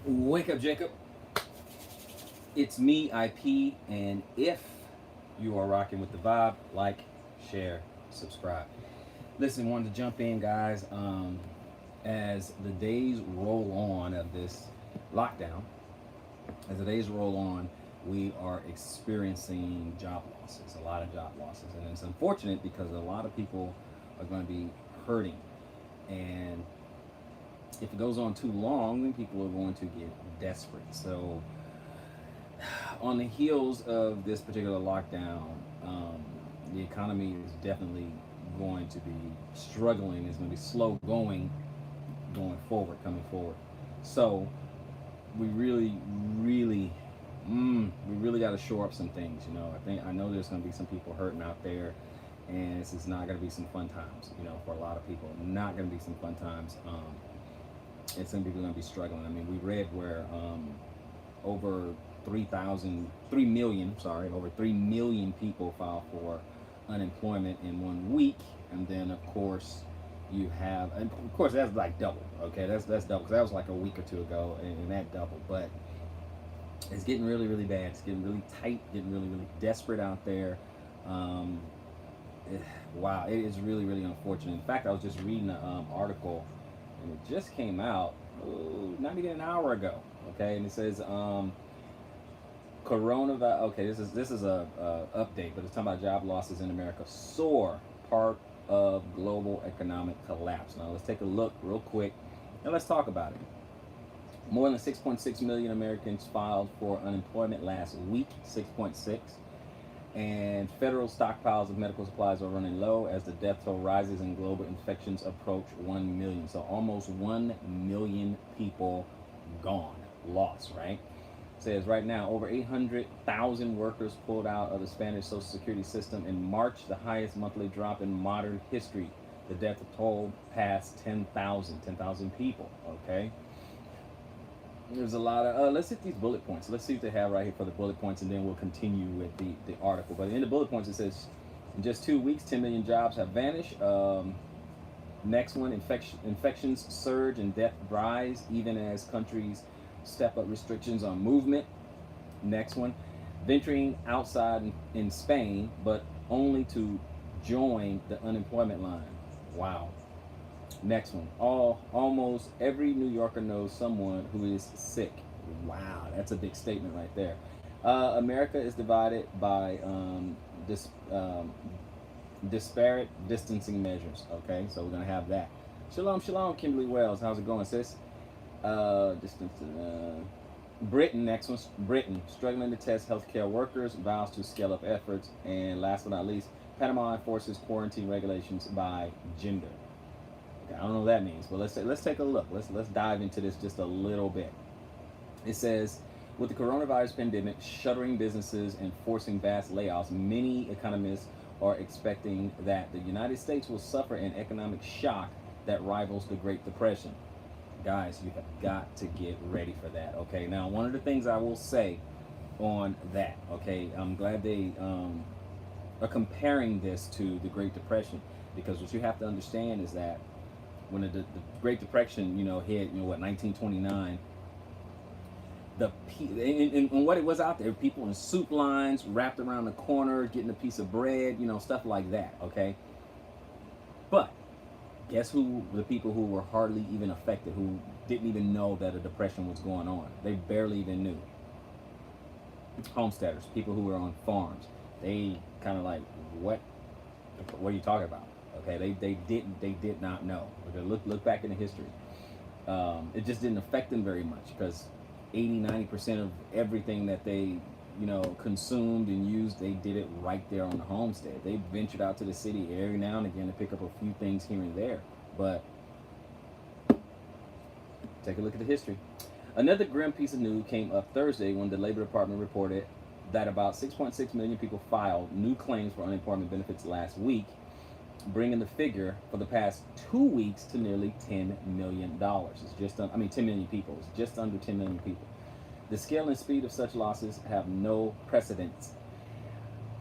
Wake up, Jacob. It's me, IP, and if you are rocking with the vibe, like, share, subscribe. Listen, wanted to jump in, guys. As the days roll on of this lockdown, as the days roll on, we are experiencing job losses, a lot of job losses, and it's unfortunate because a lot of people are going to be hurting, and if it goes on too long, then people are going to get desperate. So on the heels of this particular lockdown, the economy is definitely going to be struggling. It's going to be slow going forward, coming forward. So we really, we really got to shore up some things. I know there's going to be some people hurting out there, and this is not going to be some fun times. For a lot of people, not going to be some fun times. And some people are going to be struggling. I mean, we read where over 3 million people filed for unemployment in 1 week, and then of course you have, and of course that's like double. Okay, that's double because that was like a week or two ago, and that doubled. But it's getting really bad. It's getting really tight, getting really desperate out there. Um, wow, it is really unfortunate. In fact, I was just reading an article, and it just came out not even an hour ago. Okay, and it says coronavirus. Okay, this is a update, but it's talking about job losses in America soar, part of global economic collapse. Now let's take a look real quick, and let's talk about it. More than 6.6 million Americans filed for unemployment last week. 6.6. And federal stockpiles of medical supplies are running low as the death toll rises and global infections approach 1 million. So almost 1 million people gone, lost, right? It says right now over 800,000 workers pulled out of the Spanish Social Security system in March, the highest monthly drop in modern history. The death toll passed 10,000 people, okay? There's a lot of let's hit these bullet points. Let's see what they have right here for the bullet points, and then we'll continue with the article. But in the bullet points it says in just 2 weeks 10 million jobs have vanished. Next one, infections surge and death rise even as countries step up restrictions on movement. Next one, venturing outside in Spain but only to join the unemployment line. Wow. Next one. Almost every New Yorker knows someone who is sick. Wow, that's a big statement right there. America is divided by disparate distancing measures. Okay, so we're gonna have that. Shalom, Kimberly Wells. How's it going, sis? Distance. Britain. Next one. Britain struggling to test healthcare workers. Vows to scale up efforts. And last but not least, Panama enforces quarantine regulations by gender. I don't know what that means, but let's take a look. Let's dive into this just a little bit. It says, with the coronavirus pandemic shuttering businesses and forcing vast layoffs, many economists are expecting that the United States will suffer an economic shock that rivals the Great Depression. Guys, you have got to get ready for that. Okay, now one of the things I will say on that, okay, I'm glad they are comparing this to the Great Depression, because what you have to understand is that when the Great Depression, hit, 1929, and what it was out there, people in soup lines, wrapped around the corner, getting a piece of bread, stuff like that, okay? But guess who the people who were hardly even affected, who didn't even know that a depression was going on? They barely even knew. Homesteaders, people who were on farms. They kind of like, what are you talking about? Okay, they did not know. Okay, look back in the history. It just didn't affect them very much because 80-90% of everything that they consumed and used, they did it right there on the homestead. They ventured out to the city every now and again to pick up a few things here and there, but take a look at the history. Another grim piece of news came up Thursday when the Labor Department reported that about 6.6 million people filed new claims for unemployment benefits last week, bringing the figure for the past 2 weeks to nearly $10 million. It's just, 10 million people. It's just under 10 million people. The scale and speed of such losses have no precedence.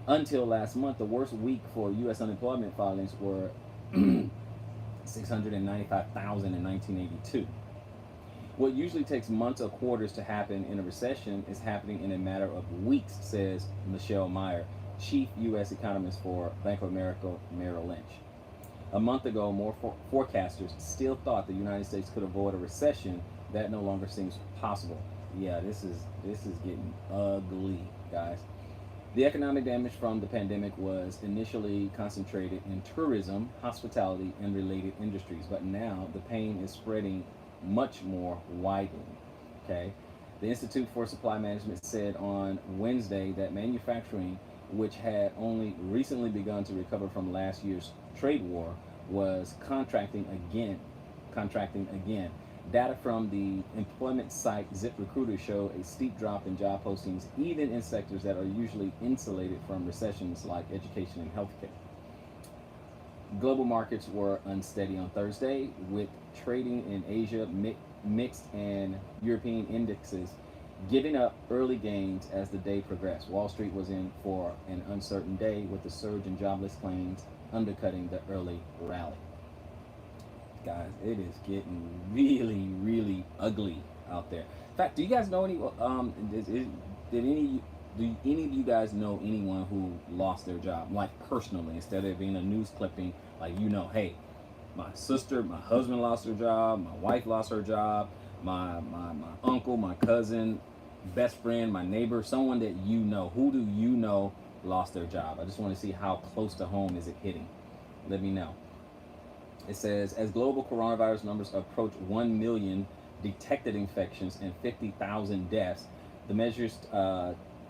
Until last month, the worst week for U.S. unemployment filings were 695,000 in 1982. What usually takes months or quarters to happen in a recession is happening in a matter of weeks, says Michelle Meyer, chief U.S. economist for Bank of America Merrill Lynch. A month ago, more forecasters still thought the United States could avoid a recession. That no longer seems possible. Yeah, this is getting ugly, guys. The economic damage from the pandemic was initially concentrated in tourism, hospitality, and related industries, but now the pain is spreading much more widely. Okay, the Institute for Supply Management said on Wednesday that manufacturing, which had only recently begun to recover from last year's trade war, was contracting again. Data from the employment site ZipRecruiter show a steep drop in job postings, even in sectors that are usually insulated from recessions like education and healthcare. Global markets were unsteady on Thursday, with trading in Asia mixed and European indexes giving up early gains as the day progressed. Wall Street was in for an uncertain day, with the surge in jobless claims undercutting the early rally. Guys, it is getting really, really ugly out there. In fact, do you guys know any? Did any? Do any of you guys know anyone who lost their job, like personally, instead of being a news clipping? Like, hey, my sister, my husband lost their job, my wife lost her job, my uncle, my cousin, best friend, my neighbor, someone that you know. Who do you know lost their job? I just want to see how close to home is it hitting. Let me know. It says, as global coronavirus numbers approach 1 million detected infections and 50,000 deaths, the measures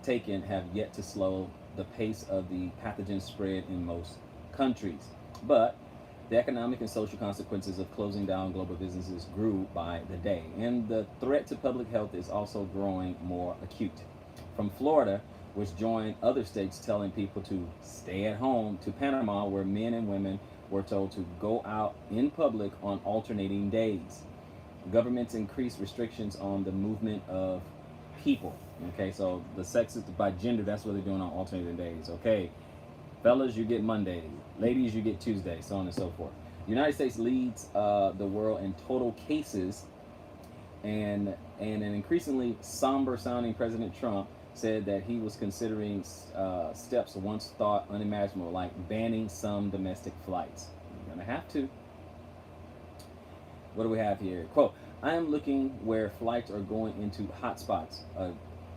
taken have yet to slow the pace of the pathogen spread in most countries. But the economic and social consequences of closing down global businesses grew by the day, and the threat to public health is also growing more acute. From Florida, which joined other states telling people to stay at home, to Panama, where men and women were told to go out in public on alternating days. Governments increased restrictions on the movement of people. Okay, so the sexes by gender, that's what they're doing on alternating days. Okay, fellas, you get Monday. Ladies, you get Tuesday, so on and so forth. The United States leads the world in total cases, and an increasingly somber sounding President Trump said that he was considering steps once thought unimaginable, like banning some domestic flights. You're going to have to. What do we have here? Quote, I am looking where flights are going into hotspots,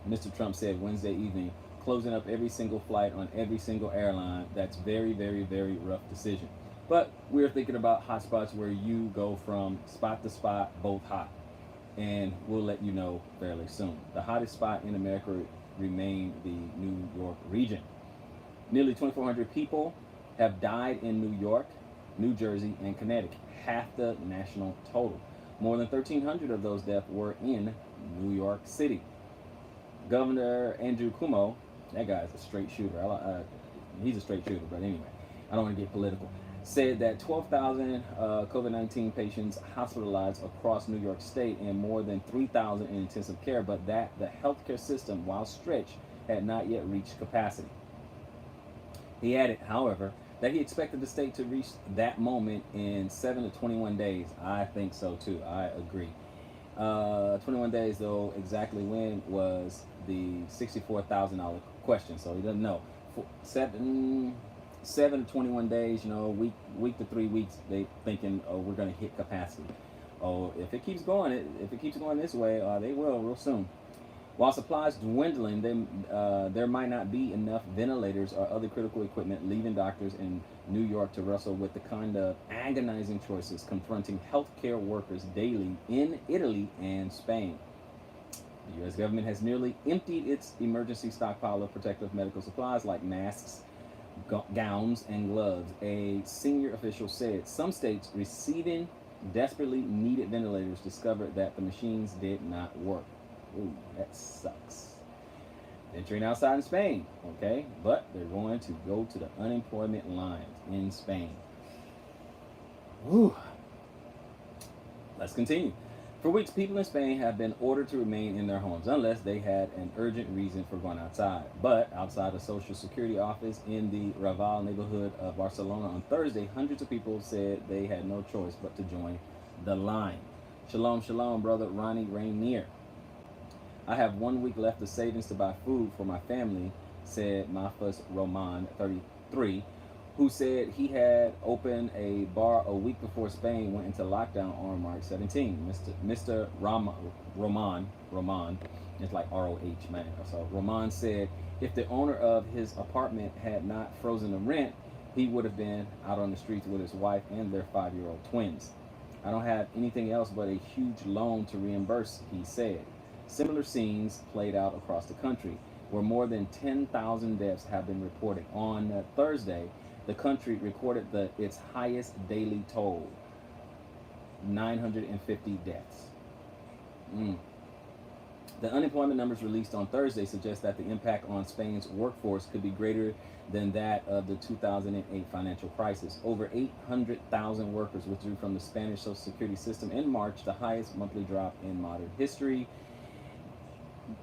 Mr. Trump said Wednesday evening, closing up every single flight on every single airline. That's very, very, very rough decision. But we're thinking about hotspots where you go from spot to spot, both hot. And we'll let you know fairly soon. The hottest spot in America remained the New York region. Nearly 2,400 people have died in New York, New Jersey, and Connecticut, half the national total. More than 1,300 of those deaths were in New York City. Governor Andrew Cuomo, that guy's a straight shooter. He's a straight shooter, but anyway, I don't want to get political. Said that 12,000 COVID-19 patients hospitalized across New York State and more than 3,000 in intensive care, but that the healthcare system, while stretched, had not yet reached capacity. He added, however, that he expected the state to reach that moment in 7 to 21 days. I think so too. I agree. 21 days, though, exactly when was the $64,000 question. So he doesn't know. 7 to 21 days, week to 3 weeks, they thinking, oh, we're going to hit capacity. Oh, if it keeps going this way, they will real soon. While supplies dwindling, there might not be enough ventilators or other critical equipment, leaving doctors in New York to wrestle with the kind of agonizing choices confronting healthcare workers daily in Italy and Spain. The U.S. government has nearly emptied its emergency stockpile of protective medical supplies like masks, gowns, and gloves. A senior official said some states receiving desperately needed ventilators discovered that the machines did not work. Ooh, that sucks. Venturing outside in Spain, okay? But they're going to go to the unemployment lines in Spain. Ooh. Let's continue. For weeks, people in Spain have been ordered to remain in their homes unless they had an urgent reason for going outside. But outside a social security office in the Raval neighborhood of Barcelona on Thursday, hundreds of people said they had no choice but to join the line. Shalom, shalom, brother Ronnie Rainier. I have 1 week left of savings to buy food for my family, said Mafas Roman, 33, who said he had opened a bar a week before Spain went into lockdown on March 17. Mr. Roman, it's like ROH, man. So Roman said if the owner of his apartment had not frozen the rent, he would have been out on the streets with his wife and their 5-year-old twins. I don't have anything else but a huge loan to reimburse, he said. Similar scenes played out across the country, where more than 10,000 deaths have been reported. On Thursday, the country recorded its highest daily toll, 950 deaths. The unemployment numbers released on Thursday suggest that the impact on Spain's workforce could be greater than that of the 2008 financial crisis. Over 800,000 workers withdrew from the Spanish Social Security system in March, the highest monthly drop in modern history.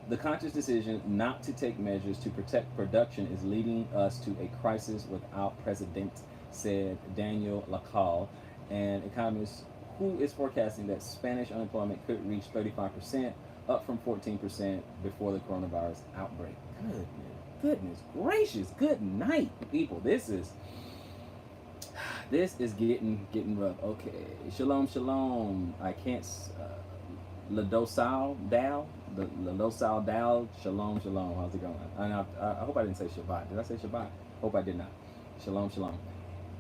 The conscious decision not to take measures to protect production is leading us to a crisis without precedent, said Daniel Lacalle, an economist who is forecasting that Spanish unemployment could reach 35%, up from 14% before the coronavirus outbreak. Goodness gracious, good night, people. This is getting rough. Okay, shalom, shalom. I can't. Ladosal Dal, shalom, shalom. How's it going? I hope I didn't say Shabbat. Did I say Shabbat? Hope I did not. Shalom, shalom.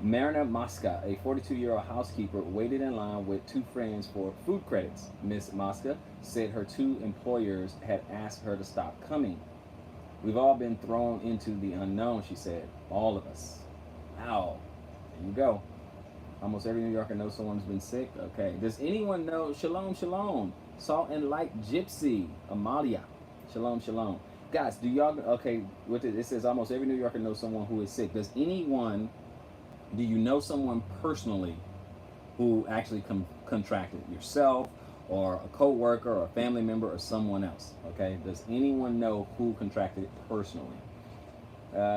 Marina Mosca, a 42-year-old housekeeper, waited in line with two friends for food credits. Miss Mosca said her two employers had asked her to stop coming. We've all been thrown into the unknown, she said. All of us. Wow. There you go. Almost every New Yorker knows someone's been sick. Okay. Does anyone know? Shalom, shalom. Salt and Light Gypsy, Amalia. Shalom, shalom. Guys, do y'all, okay, with it says almost every New Yorker knows someone who is sick. Do you know someone personally who actually contracted, yourself or a co-worker or a family member or someone else? Okay, does anyone know who contracted it personally?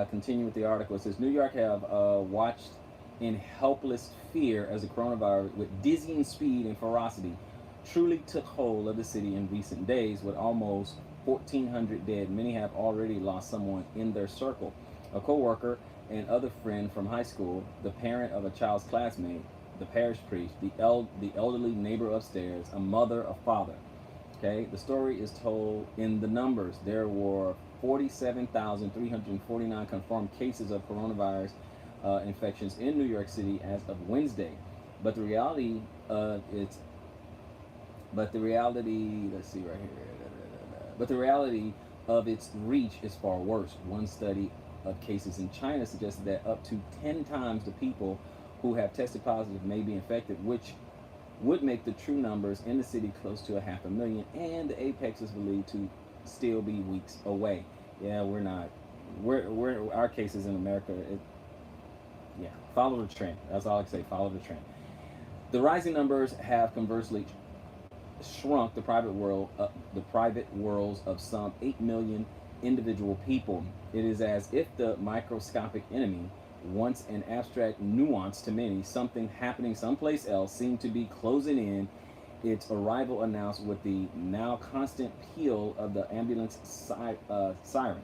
Continue with the article. It says New York have watched in helpless fear as the coronavirus, with dizzying speed and ferocity, truly took hold of the city in recent days. With almost 1,400 dead, many have already lost someone in their circle, a co-worker, and other friend from high school, the parent of a child's classmate, the parish priest, the elderly neighbor upstairs, a mother, a father. Okay, the story is told in the numbers. There were 47,349 confirmed cases of coronavirus infections in New York City as of Wednesday, but the reality, let's see right here. But the reality of its reach is far worse. One study of cases in China suggested that up to 10 times the people who have tested positive may be infected, which would make the true numbers in the city close to 500,000, and the apex is believed to still be weeks away. Yeah, we're our cases in America, follow the trend. That's all I can say, follow the trend. The rising numbers have conversely shrunk the private worlds of some 8 million individual people. It is as if the microscopic enemy, once an abstract nuance to many, something happening someplace else, seemed to be closing in. Its arrival announced with the now constant peal of the ambulance siren.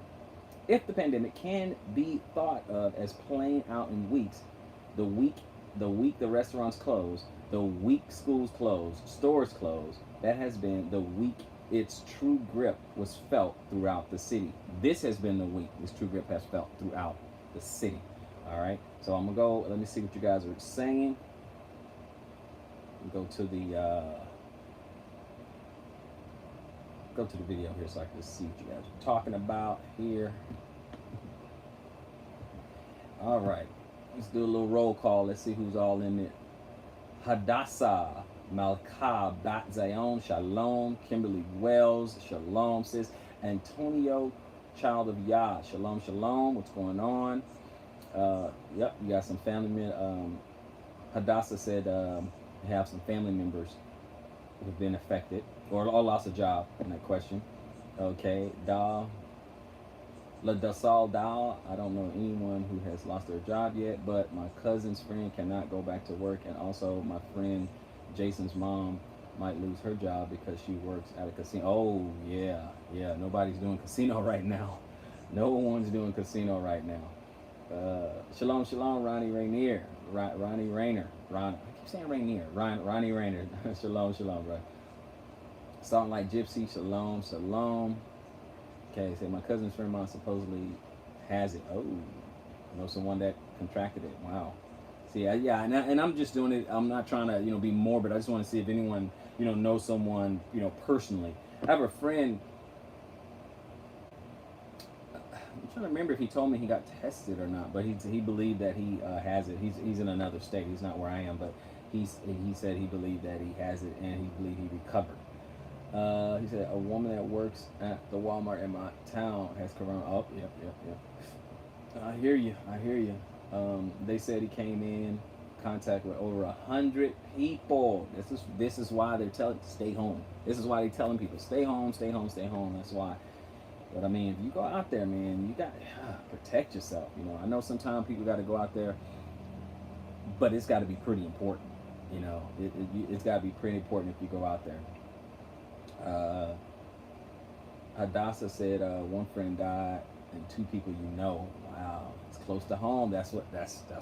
If the pandemic can be thought of as playing out in weeks, the week the restaurants close, the week schools close, stores close, that has been the week its true grip was felt throughout the city. This has been the week its true grip has felt throughout the city. All right, so I'm gonna go. Let me see what you guys are saying. Go to the video here so I can see what you guys are talking about here. All right, let's do a little roll call. Let's see who's all in it. Hadassah, Malka, Bat Zion, Shalom, Kimberly Wells, Shalom, sis. Antonio, child of Yah, Shalom, Shalom. What's going on? Yep, you got some family members. Hadassah said you have some family members who have been affected or lost a job in that question. Okay, Ladasal Dal, I don't know anyone who has lost their job yet, but my cousin's friend cannot go back to work, and also my friend Jason's mom might lose her job because she works at a casino. Oh yeah, yeah. Nobody's doing casino right now. No one's doing casino right now. Shalom, shalom, Ronnie Rainier, Ronnie Rainer, I keep saying Rainier, Ronnie Rainer. Shalom, shalom, bro. Salt Like Gypsy, shalom, shalom. Okay, say my cousin's friend of mine supposedly has it. Oh, I know someone that contracted it. Wow. See, yeah, and I'm just doing it. I'm not trying to, be morbid. I just want to see if anyone, knows someone, personally. I have a friend. I'm trying to remember if he told me he got tested or not, but he believed that he has it. He's in another state. He's not where I am, but he said he believed that he has it and he believed he recovered. He said a woman that works at the Walmart in my town has corona. Oh, yep. I hear you. They said he came in contact with over 100 people. This is why they're telling stay home. This is why they're telling people stay home. That's why. But I mean, if you go out there, man, you got to protect yourself. I know sometimes people got to go out there, but it's got to be pretty important. It's got to be pretty important if you go out there. Hadassah said one friend died and 2 people you know. Wow, it's close to home. That's what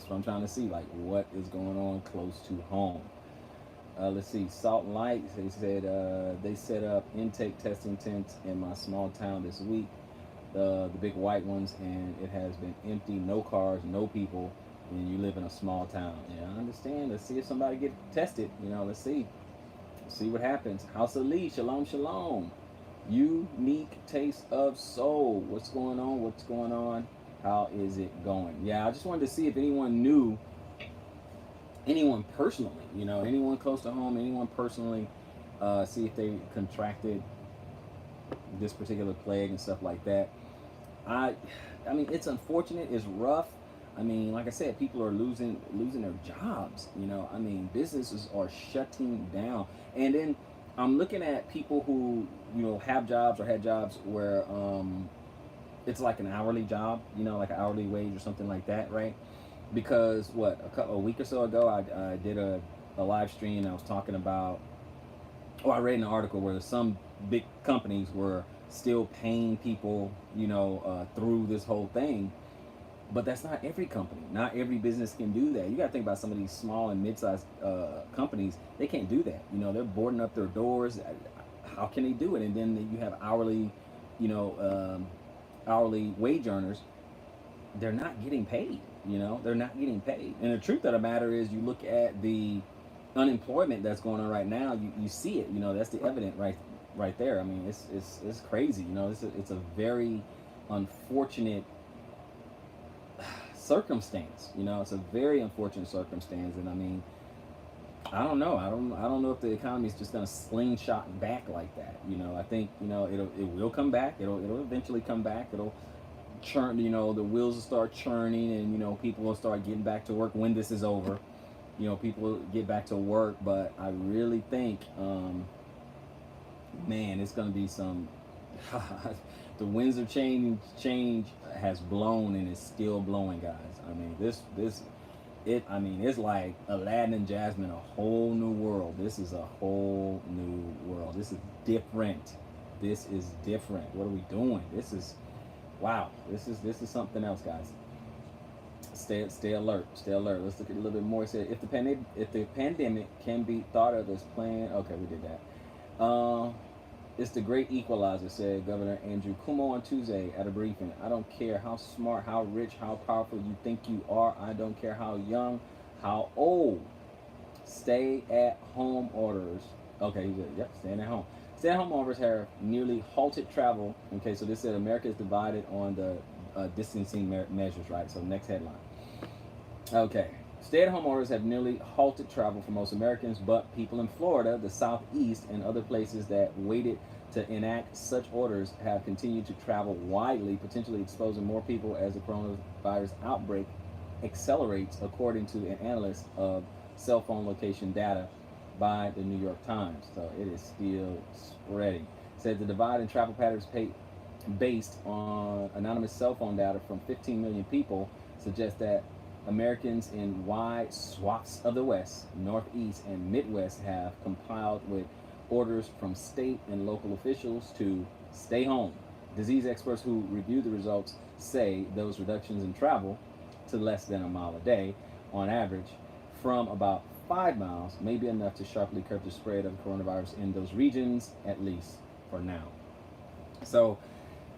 I'm trying to see. Like, what is going on close to home? Let's see. Salt and Light. They said they set up intake testing tents in my small town this week. The big white ones, and it has been empty. No cars, no people. And you live in a small town. Yeah, I understand. Let's see if somebody get tested. Let's see. See what happens. House of Lee, shalom, shalom. Unique taste of soul. What's going on? How is it going? Yeah, I just wanted to see if anyone knew anyone personally, anyone close to home, anyone personally, see if they contracted this particular plague and stuff like that. I mean, it's unfortunate. It's rough. I mean, like I said, people are losing their jobs. I mean, businesses are shutting down. And then I'm looking at people who, have jobs or had jobs where it's like an hourly job, like an hourly wage or something like that, right? Because a week or so ago, I did a live stream. I was talking about, I read an article where some big companies were still paying people, through this whole thing. But that's not every company. Not every business can do that. You got to think about some of these small and mid-sized companies. They can't do that. They're boarding up their doors. How can they do it? And then you have hourly wage earners. They're not getting paid. They're not getting paid. And the truth of the matter is, you look at the unemployment that's going on right now. You see it. That's the evidence right there. I mean, it's crazy. It's a very unfortunate circumstance. It's a very unfortunate circumstance. And I mean, I don't know. I don't know if the economy is just gonna slingshot back like that. I think it will come back. It'll eventually come back. It'll churn. The wheels will start churning, and people will start getting back to work when this is over. People will get back to work. But I really think, man, it's gonna be some. The winds of change has blown and is still blowing, guys. I mean, it's like Aladdin and Jasmine, a whole new world. This is a whole new world. This is different. What are we doing? Wow. This is something else, guys. Stay alert. Let's look at a little bit more. It said if the pandemic can be thought of as planned. Okay, we did that. It's the great equalizer, said Governor Andrew Cuomo on Tuesday at a briefing. I don't care how smart, how rich, how powerful you think you are. I don't care how young, how old. Stay-at-home orders. Okay, he said, yep, staying at home. Stay-at-home orders have nearly halted travel. Okay, so this said America is divided on the distancing measures, right? So next headline. Okay. Stay-at-home orders have nearly halted travel for most Americans, but people in Florida, the Southeast, and other places that waited to enact such orders have continued to travel widely, potentially exposing more people as the coronavirus outbreak accelerates, according to an analyst of cell phone location data by the New York Times. So it is still spreading. It said the divide in travel patterns based on anonymous cell phone data from 15 million people suggests that Americans in wide swaths of the West, Northeast, and Midwest have complied with orders from state and local officials to stay home. Disease experts who review the results say those reductions in travel to less than a mile a day on average from about 5 miles may be enough to sharply curb the spread of coronavirus in those regions, at least for now. So,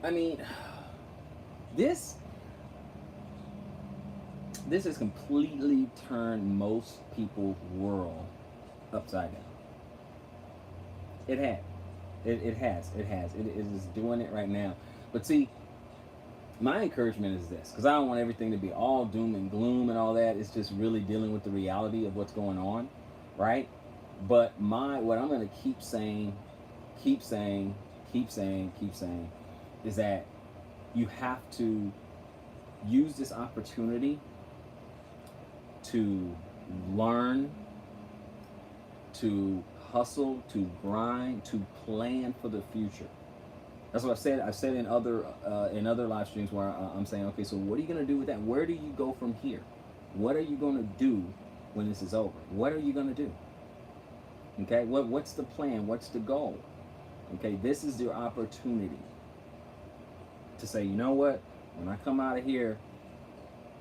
I mean, this has completely turned most people's world upside down. It has. It is doing it right now. But see, my encouragement is this, because I don't want everything to be all doom and gloom and all that. It's just really dealing with the reality of what's going on, right? But what I'm going to keep saying is that you have to use this opportunity to learn, to hustle, to grind, to plan for the future. That's what I've said. I've said in other live streams where I'm saying, okay, so what are you going to do with that? Where do you go from here? What are you going to do when this is over? What are you going to do? Okay, what's the plan? What's the goal? Okay, this is your opportunity to say, you know what? When I come out of here,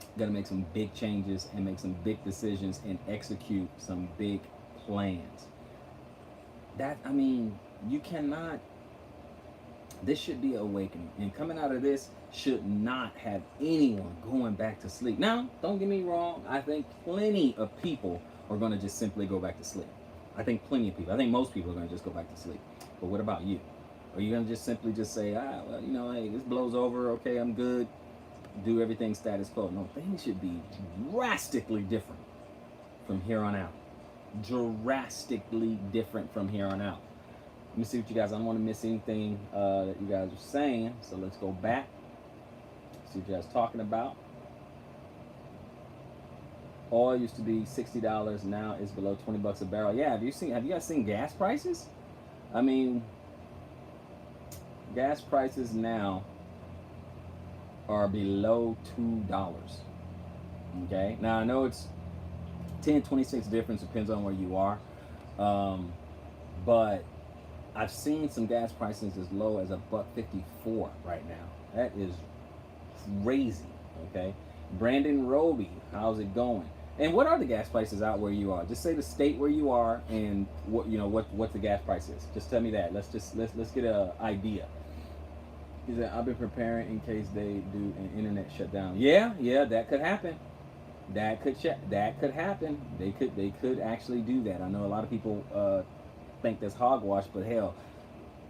I'm going to make some big changes and make some big decisions and execute some big plans. You cannot. This should be awakening, and coming out of this should not have anyone going back to sleep. Now, don't get me wrong. I think plenty of people are going to just simply go back to sleep. I think plenty of people. I think most people are going to just go back to sleep. But what about you? Are you going to just simply just say, well, hey, this blows over. Okay, I'm good. Do everything status quo. No, things should be drastically different from here on out. Drastically different from here on out. Let me see what you guys, I don't want to miss anything that you guys are saying. So let's go back. See what you guys are talking about. Oil used to be $60, now it's below $20 a barrel. Yeah, have you guys seen gas prices? I mean, gas prices now are below $2. Okay, now I know it's 10, 26 difference, depends on where you are. But I've seen some gas prices as low as $1.54 right now. That is crazy. Okay, Brandon Roby, how's it going? And what are the gas prices out where you are? Just say the state where you are and what the gas price is. Just tell me that. Let's get an idea. He said, I've been preparing in case they do an internet shutdown. Yeah, that could happen. That could happen. They could actually do that. I know a lot of people think that's hogwash, but hell,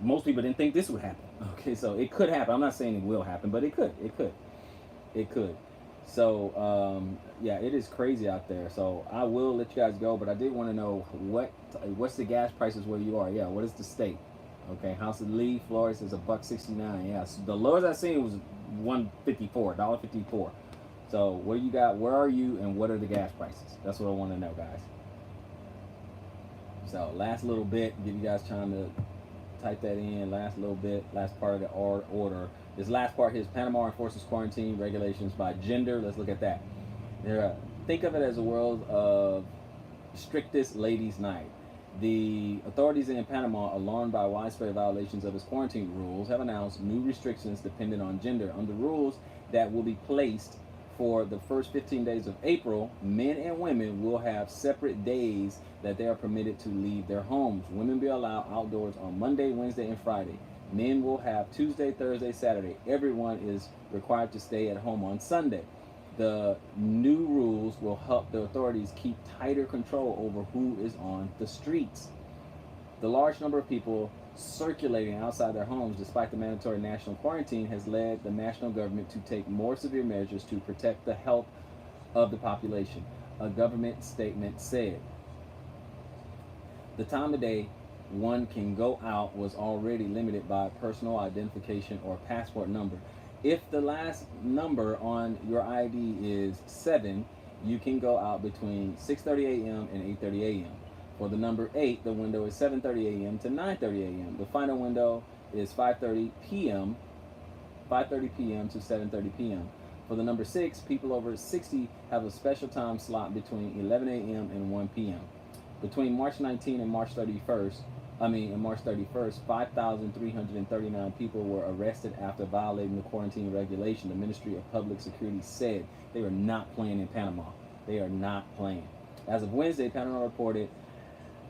most people didn't think this would happen. Okay, so it could happen. I'm not saying it will happen, but it could. So yeah, it is crazy out there. So I will let you guys go, but I did want to know what's the gas prices where you are. Yeah, what is the state? Okay, House of Lee, Florida says $1.69. Yeah, so the lowest I seen was $1.54. So where you got? Where are you, and what are the gas prices? That's what I want to know, guys. So last little bit, give you guys time to type that in. Last little bit, last part of the order. This last part here is Panama enforces quarantine regulations by gender. Let's look at that. Think of it as a world of strictest ladies' night. The authorities in Panama, alarmed by widespread violations of its quarantine rules, have announced new restrictions dependent on gender. Under rules that will be placed for the first 15 days of April, men and women will have separate days that they are permitted to leave their homes. Women will be allowed outdoors on Monday, Wednesday, and Friday. Men will have Tuesday, Thursday, Saturday. Everyone is required to stay at home on Sunday. The new rules will help the authorities keep tighter control over who is on the streets. The large number of people circulating outside their homes despite the mandatory national quarantine has led the national government to take more severe measures to protect the health of the population, a government statement said. The time of day one can go out was already limited by personal identification or passport number. If the last number on your ID is 7, you can go out between 6:30 a.m. and 8:30 a.m. For the number 8, the window is 7:30 a.m. to 9:30 a.m. The final window is 5:30 p.m. to 7:30 p.m. For the number 6, people over 60 have a special time slot between 11 a.m. and 1 p.m. Between March 19 and March 31st, On March 31st, 5,339 people were arrested after violating the quarantine regulation. The Ministry of Public Security said they were not playing in Panama. They are not playing. As of Wednesday, Panama reported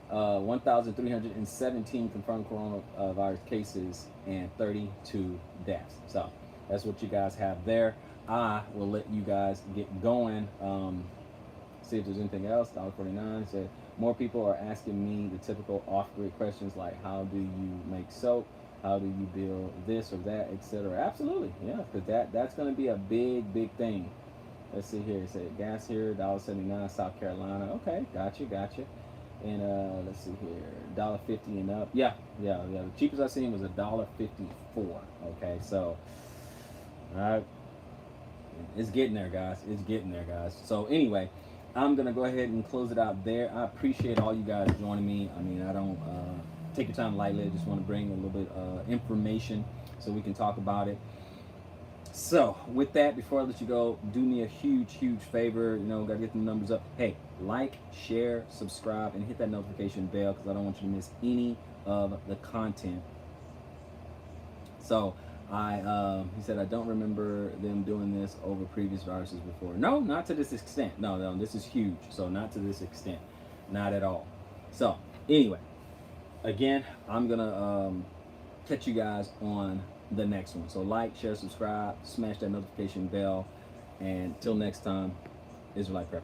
1,317 confirmed coronavirus cases and 32 deaths. So that's what you guys have there. I will let you guys get going. See if there's anything else. $1.49 said more people are asking me the typical off-grid questions like how do you make soap, how do you build this or that, etc. Absolutely, yeah, because that's going to be a big thing. Let's see here. It said gas here $1.79 South Carolina. Okay, gotcha. And let's see here, $1.50 and up. Yeah. The cheapest I seen was $1.54. Okay, so all right, it's getting there, guys. So anyway, I'm gonna go ahead and close it out there. I appreciate all you guys joining me. I don't take your time lightly. I just want to bring a little bit information so we can talk about it. So with that, before I let you go, do me a huge favor. Gotta get the numbers up. Hey, like, share, subscribe, and hit that notification bell because I don't want you to miss any of the content. So he said, I don't remember them doing this over previous viruses before. No, not to this extent. No, this is huge. So not to this extent, not at all. So anyway, again, I'm gonna catch you guys on the next one. So like, share, subscribe, smash that notification bell, and till next time, Israelite Prepper.